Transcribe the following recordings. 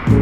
We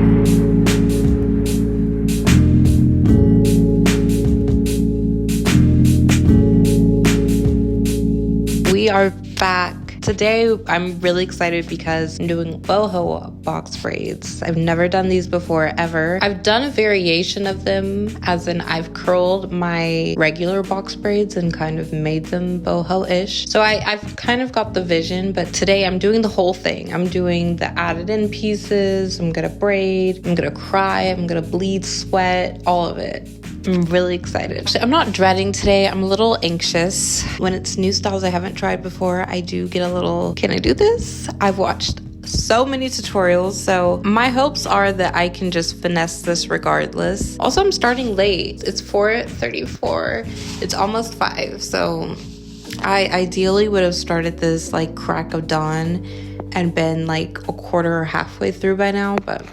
are back. Today I'm really excited because I'm doing boho box braids. I've never done these before ever. I've done a variation of them, as in I've curled my regular box braids and kind of made them boho-ish. So I've kind of got the vision, but today I'm doing the whole thing. I'm doing the added in pieces, I'm gonna braid, I'm gonna cry, I'm gonna bleed, sweat, all of it. I'm really excited. I'm not dreading today. I'm a little anxious. When it's new styles I haven't tried before, I do get a little, can I do this? I've watched so many tutorials, so my hopes are that I can just finesse this regardless. Also, I'm starting late. It's 4:34. It's almost 5, so I ideally would have started this like crack of dawn and been like a quarter or halfway through by now, but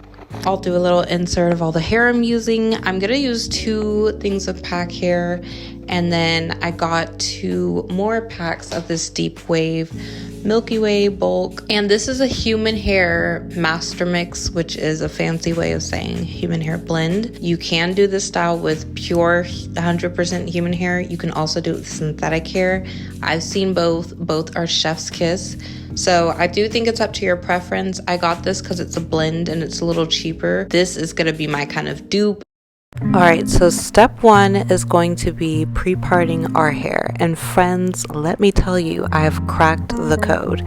I'll do a little insert of all the hair I'm using. I'm gonna use 2 things of pack hair, and then I got 2 more packs of this deep wave Milky Way bulk, and this is a human hair master mix, which is a fancy way of saying human hair blend. You can do this style with pure 100% human hair. You can also do it with synthetic hair. I've seen both are chef's kiss. So I do think it's up to your preference. I got this because it's a blend and it's a little cheaper. This is going to be my kind of dupe. Alright, so step 1 is going to be pre-parting our hair. And friends, let me tell you, I have cracked the code.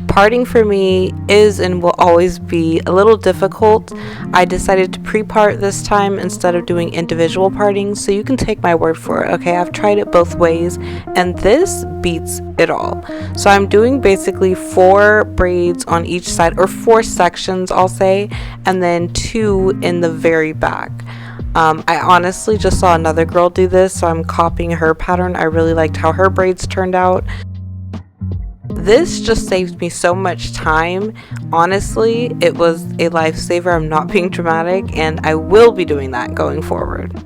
Parting for me is and will always be a little difficult. I decided to pre-part this time instead of doing individual parting, so you can take my word for it, okay? I've tried it both ways, and this beats it all. So I'm doing basically 4 braids on each side, or 4 sections, I'll say, and then 2 in the very back. I honestly just saw another girl do this, so I'm copying her pattern. I really liked how her braids turned out. This just saved me so much time. Honestly, it was a lifesaver. I'm not being dramatic, and I will be doing that going forward.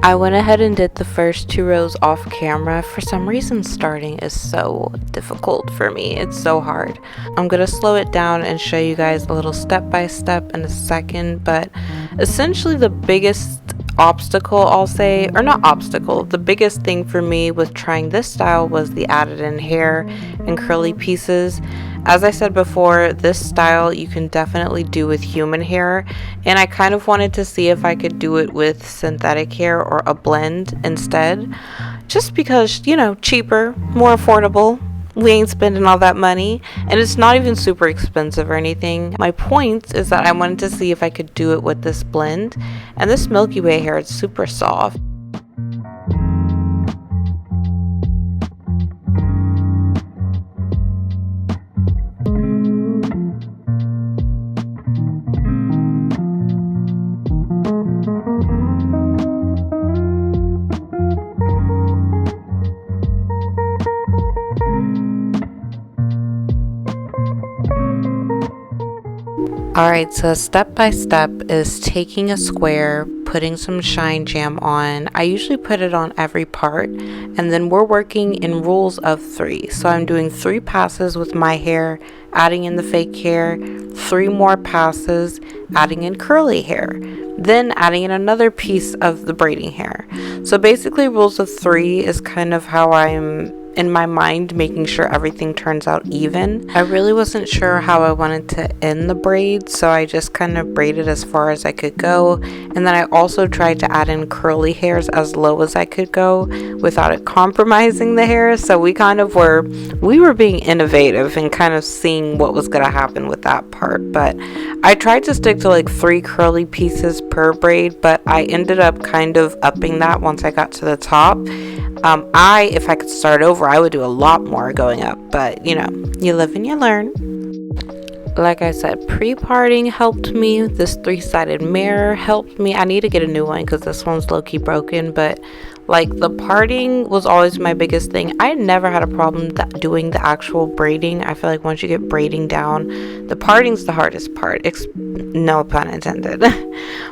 I went ahead and did the first 2 rows off camera. For some reason, starting is so difficult for me. It's so hard. I'm gonna slow it down and show you guys a little step by step in a second, but essentially the biggest obstacle, I'll say, or not obstacle, the biggest thing for me with trying this style was the added in hair and curly pieces. As I said before, this style you can definitely do with human hair, and I kind of wanted to see if I could do it with synthetic hair or a blend instead, just because, you know, cheaper, more affordable. We ain't spending all that money, and it's not even super expensive or anything. My point is that I wanted to see if I could do it with this blend, and this Milky Way hair is super soft. Alright, so step by step is taking a square, putting some shine jam on. I usually put it on every part, and then we're working in rules of 3. So I'm doing 3 passes with my hair, adding in the fake hair, 3 more passes, adding in curly hair, then adding in another piece of the braiding hair. So basically rules of 3 is kind of how I'm in my mind making sure everything turns out even. I really wasn't sure how I wanted to end the braids, so I just kind of braided as far as I could go, and then I also tried to add in curly hairs as low as I could go without it compromising the hair. So we were being innovative and kind of seeing what was going to happen with that part. But I tried to stick to like 3 curly pieces per braid, but I ended up kind of upping that once I got to the top. If I could start over, I would do a lot more going up, but you know, you live and you learn. Like I said, pre-parting helped me. This 3-sided mirror helped me. I need to get a new one because this one's low-key broken, but Like, the parting was always my biggest thing. I never had a problem doing the actual braiding. I feel like once you get braiding down, the parting's the hardest part. No pun intended.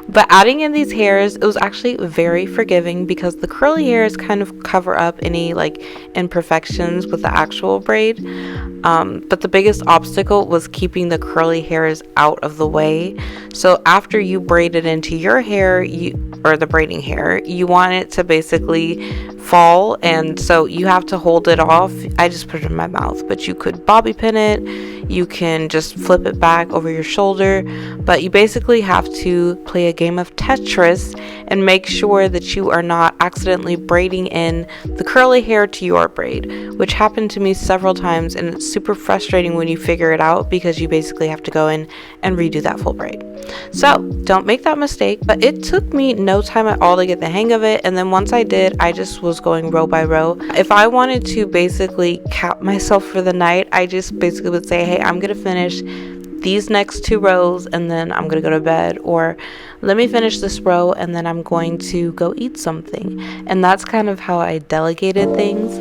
But adding in these hairs, it was actually very forgiving because the curly hairs kind of cover up any like imperfections with the actual braid. But the biggest obstacle was keeping the curly hairs out of the way. So after you braid it into your hair, or the braiding hair, you want it to basically fall, and so you have to hold it off. I just put it in my mouth, but you could bobby pin it, you can just flip it back over your shoulder, but you basically have to play a game of Tetris and make sure that you are not accidentally braiding in the curly hair to your braid, which happened to me several times, and it's super frustrating when you figure it out because you basically have to go in and redo that full braid. So don't make that mistake. But it took me no time at all to get the hang of it, and then once I did, I just was going row by row. If I wanted to basically cap myself for the night, I just basically would say, hey, I'm gonna finish these next 2 rows and then I'm gonna go to bed, or let me finish this row and then I'm going to go eat something. And that's kind of how I delegated things.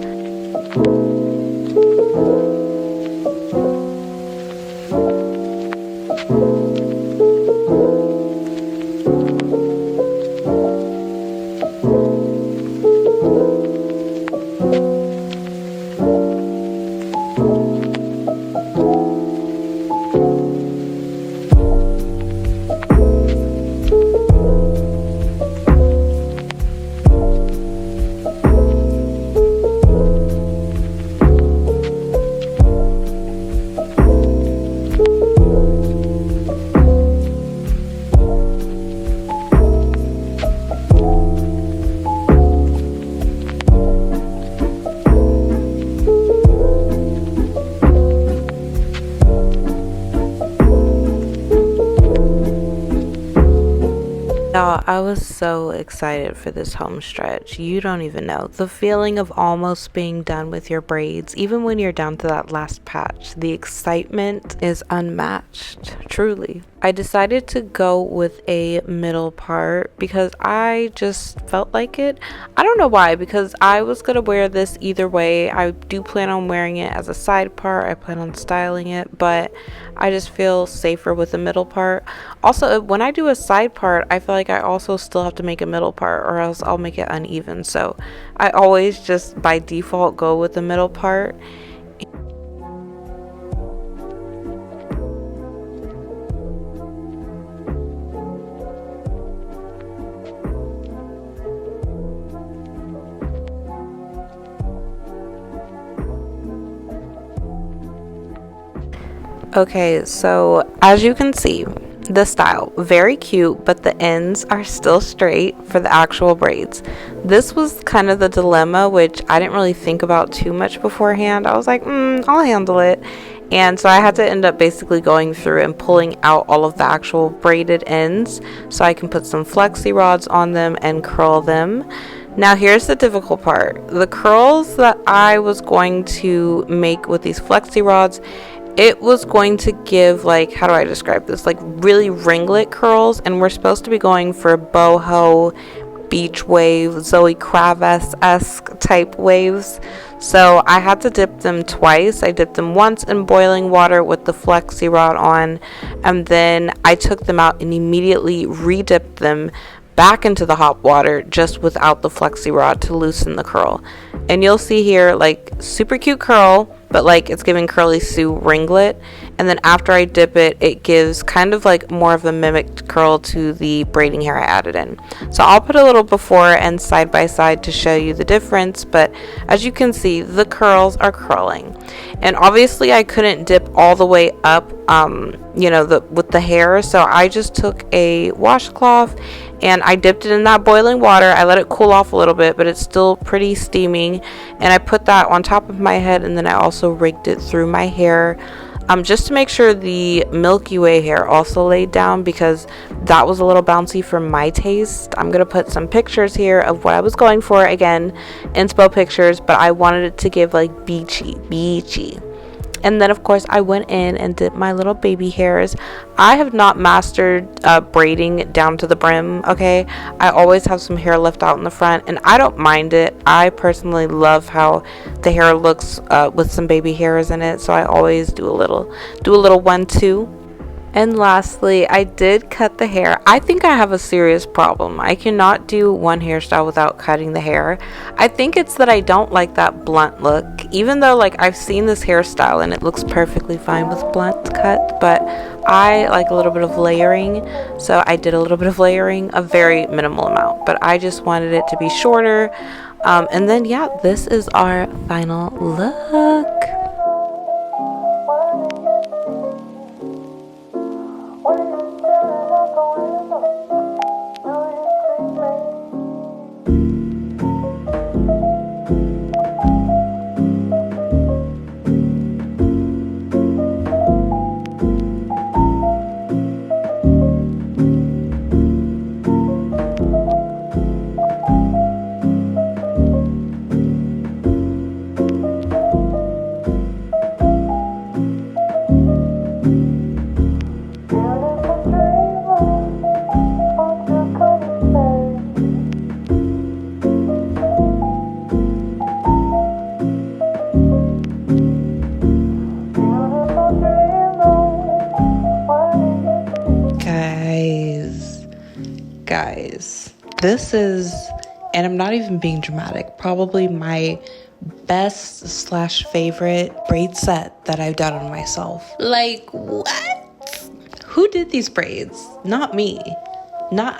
Y'all, I was so excited for this home stretch. You don't even know. The feeling of almost being done with your braids, even when you're down to that last patch, the excitement is unmatched, truly. I decided to go with a middle part because I just felt like it. I don't know why, because I was going to wear this either way. I do plan on wearing it as a side part. I plan on styling it, but I just feel safer with the middle part. Also, when I do a side part, I feel like I also still have to make a middle part, or else I'll make it uneven. So I always just by default go with the middle part. Okay, so as you can see, the style, very cute, but the ends are still straight for the actual braids. This was kind of the dilemma, which I didn't really think about too much beforehand. I was like, I'll handle it. And so I had to end up basically going through and pulling out all of the actual braided ends so I can put some flexi rods on them and curl them. Now here's the difficult part. The curls that I was going to make with these flexi rods, it was going to give, like, how do I describe this? Like really ringlet curls, and we're supposed to be going for boho, beach wave, Zoe Kravitz-esque type waves. So I had to dip them twice. I dipped them once in boiling water with the flexi rod on, and then I took them out and immediately re-dipped them back into the hot water just without the flexi rod to loosen the curl. And you'll see here, like, super cute curl, but like it's giving Curly Sue ringlet. And then after I dip it, it gives kind of like more of a mimicked curl to the braiding hair I added in. So I'll put a little before and side by side to show you the difference, but as you can see, the curls are curling. And obviously I couldn't dip all the way up with the hair, so I just took a washcloth and I dipped it in that boiling water. I let it cool off a little bit, but it's still pretty steaming, and I put that on top of my head, and then I also rigged it through my hair, just to make sure the Milky Way hair also laid down, because that was a little bouncy for my taste. I'm gonna put some pictures here of what I was going for, again, inspo pictures, but I wanted it to give like beachy. And then of course I went in and did my little baby hairs. I have not mastered braiding down to the brim, okay? I always have some hair left out in the front, and I don't mind it. I personally love how the hair looks with some baby hairs in it, so I always do a little 1-2. And lastly, I did cut the hair. I think I have a serious problem. I cannot do one hairstyle without cutting the hair. I think it's that I don't like that blunt look, even though like I've seen this hairstyle and it looks perfectly fine with blunt cut, but I like a little bit of layering, so I did a little bit of layering, a very minimal amount, but I just wanted it to be shorter. And then yeah, this is our final look. Guys, this is, and I'm not even being dramatic, probably my best / favorite braid set that I've done on myself. Like, what? Who did these braids? Not me. Not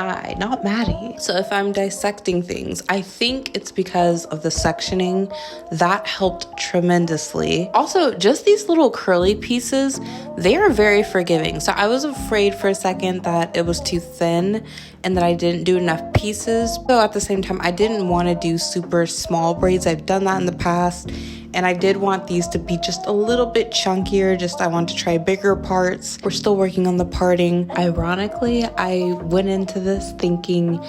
Maddie. So if I'm dissecting things, I think it's because of the sectioning that helped tremendously. Also, just these little curly pieces, they are very forgiving. So I was afraid for a second that it was too thin and that I didn't do enough pieces. But at the same time, I didn't want to do super small braids. I've done that in the past. And I did want these to be just a little bit chunkier. I want to try bigger parts. We're still working on the parting. Ironically, I went into this thinking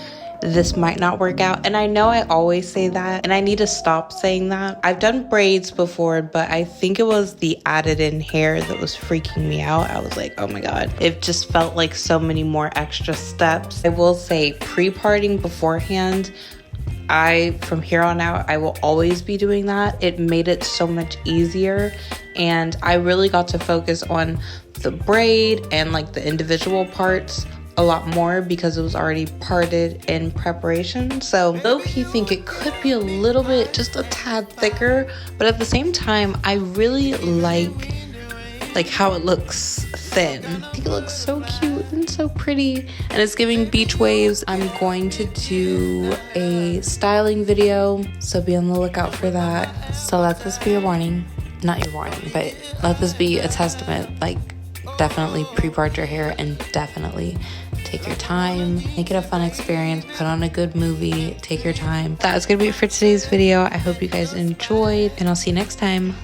this might not work out. And I know I always say that, and I need to stop saying that. I've done braids before, but I think it was the added in hair that was freaking me out. I was like, oh my God. It just felt like so many more extra steps. I will say pre-parting beforehand, from here on out, I will always be doing that. It made it so much easier, and I really got to focus on the braid and like the individual parts a lot more because it was already parted in preparation. So low-key think it could be a little bit, just a tad thicker, but at the same time, I really like how it looks thin. I think it looks so cute and so pretty, and it's giving beach waves. I'm going to do a styling video, so be on the lookout for that. So let this be your warning, not your warning, but let this be a testament. Like, definitely pre-part your hair and definitely take your time, make it a fun experience, put on a good movie, take your time. That is gonna be it for today's video. I hope you guys enjoyed, and I'll see you next time.